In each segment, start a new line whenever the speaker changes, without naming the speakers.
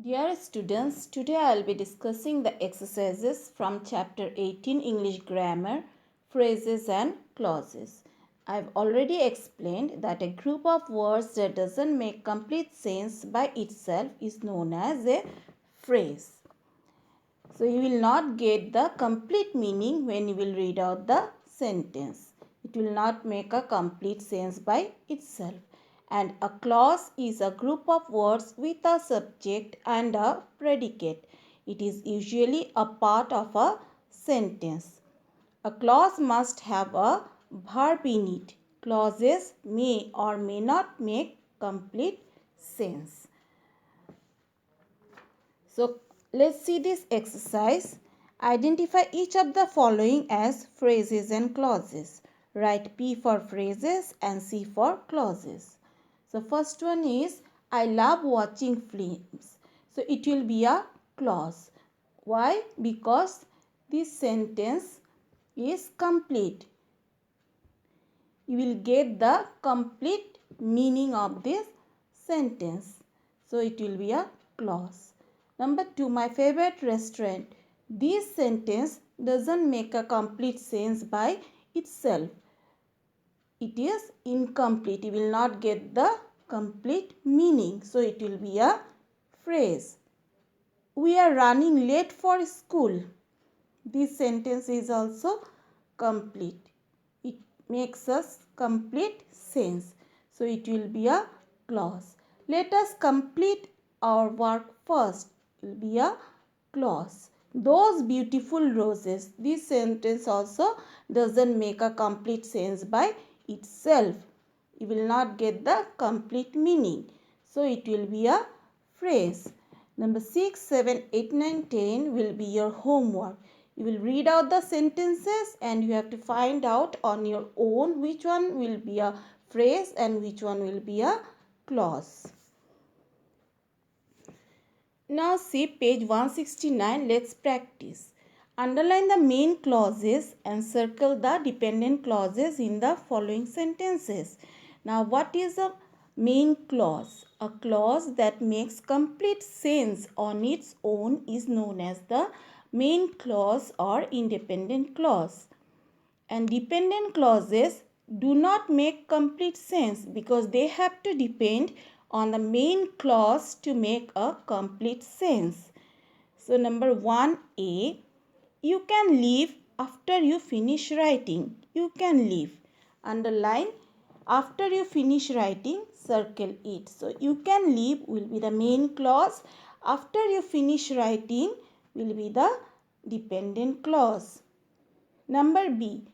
Dear students, today I will be discussing the exercises from chapter 18 English Grammar, Phrases and Clauses. I have already explained that a group of words that doesn't make complete sense by itself is known as a phrase. So you will not get the complete meaning when you will read out the sentence. It will not make a complete sense by itself. And a clause is a group of words with a subject and a predicate. It is usually a part of a sentence. A clause must have a verb in it. Clauses may or may not make complete sense. So let's see this exercise. Identify each of the following as phrases and clauses. Write P for phrases and C for clauses. So first one is I love watching films. So it will be a clause. Why? Because this sentence is complete. You will get the complete meaning of this sentence. So it will be a clause. Number 2, my favorite restaurant. This sentence doesn't make a complete sense by itself. It is incomplete. You will not get the complete meaning. So it will be a phrase. We are running late for school. This sentence is also complete. It makes us complete sense. So it will be a clause. Let us complete our work first. It will be a clause. Those beautiful roses. This sentence also doesn't make a complete sense by itself. You will not get the complete meaning. So it will be a phrase. Number 6, 7, 8, 9, 10 will be your homework. You will read out the sentences and you have to find out on your own which one will be a phrase and which one will be a clause. Now see page 169. Let's practice. Underline the main clauses and circle the dependent clauses in the following sentences. Now what is a main clause? A clause that makes complete sense on its own is known as the main clause or independent clause. And dependent clauses do not make complete sense because they have to depend on the main clause to make a complete sense. So number 1A, you can leave after you finish writing. You can leave. Underline after you finish writing, circle it. So you can leave will be the main clause. After you finish writing will be the dependent clause. Number B,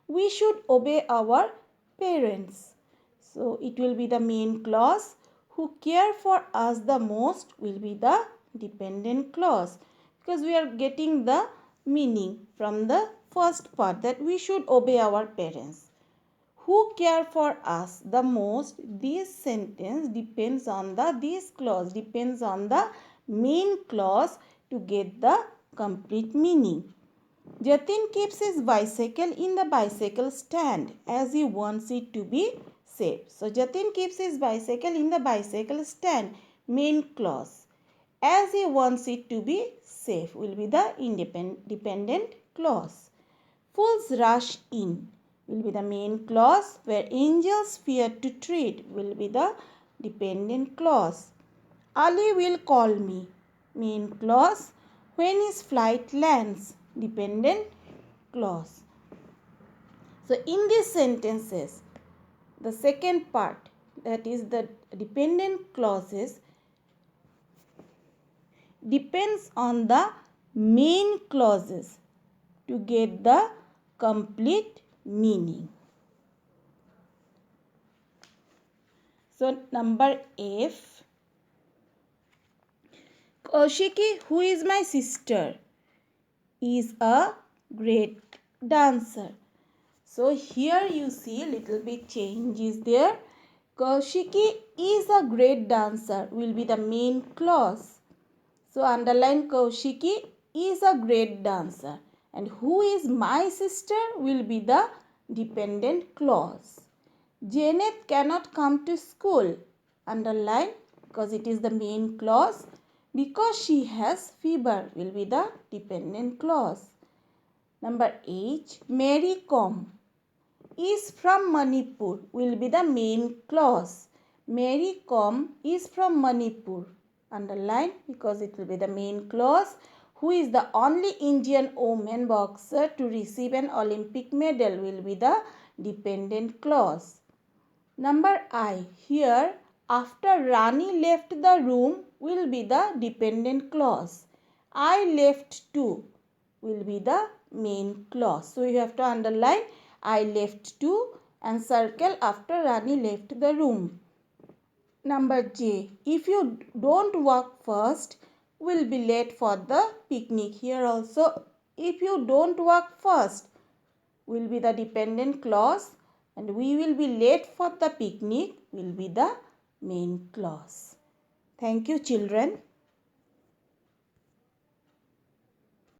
we should obey our parents. So it will be the main clause. Who care for us the most will be the dependent clause. Because we are getting the meaning from the first part that we should obey our parents. Who care for us the most? This sentence depends on this clause depends on the main clause to get the complete meaning. Jatin keeps his bicycle in the bicycle stand as he wants it to be safe. So Jatin keeps his bicycle in the bicycle stand. Main clause. As he wants it to be safe will be the dependent clause. Fools rush in will be the main clause, where angels fear to tread will be the dependent clause. Ali will call me. Main clause. When his flight lands, dependent clause. So in these sentences, the second part, that is the dependent clauses, depends on the main clauses to get the complete meaning. So number F, Kaushiki, who is my sister, is a great dancer. So here you see little bit change is there. Kaushiki is a great dancer will be the main clause. So underline Kaushiki is a great dancer. And who is my sister will be the dependent clause. Janet cannot come to school. Underline because it is the main clause. Because she has fever will be the dependent clause. Number 8. Mary Kom is from Manipur will be the main clause. Mary Kom is from Manipur. Underline because it will be the main clause. Who is the only Indian woman boxer to receive an Olympic medal will be the dependent clause. Number I. Here after Rani left the room will be the dependent clause. I left too will be the main clause. So you have to underline I left too and circle after Rani left the room. Number J. If you don't walk first, will be late for the picnic. Here also, if you don't walk first, will be the dependent clause, and we will be late for the picnic will be the main clause. Thank you, children.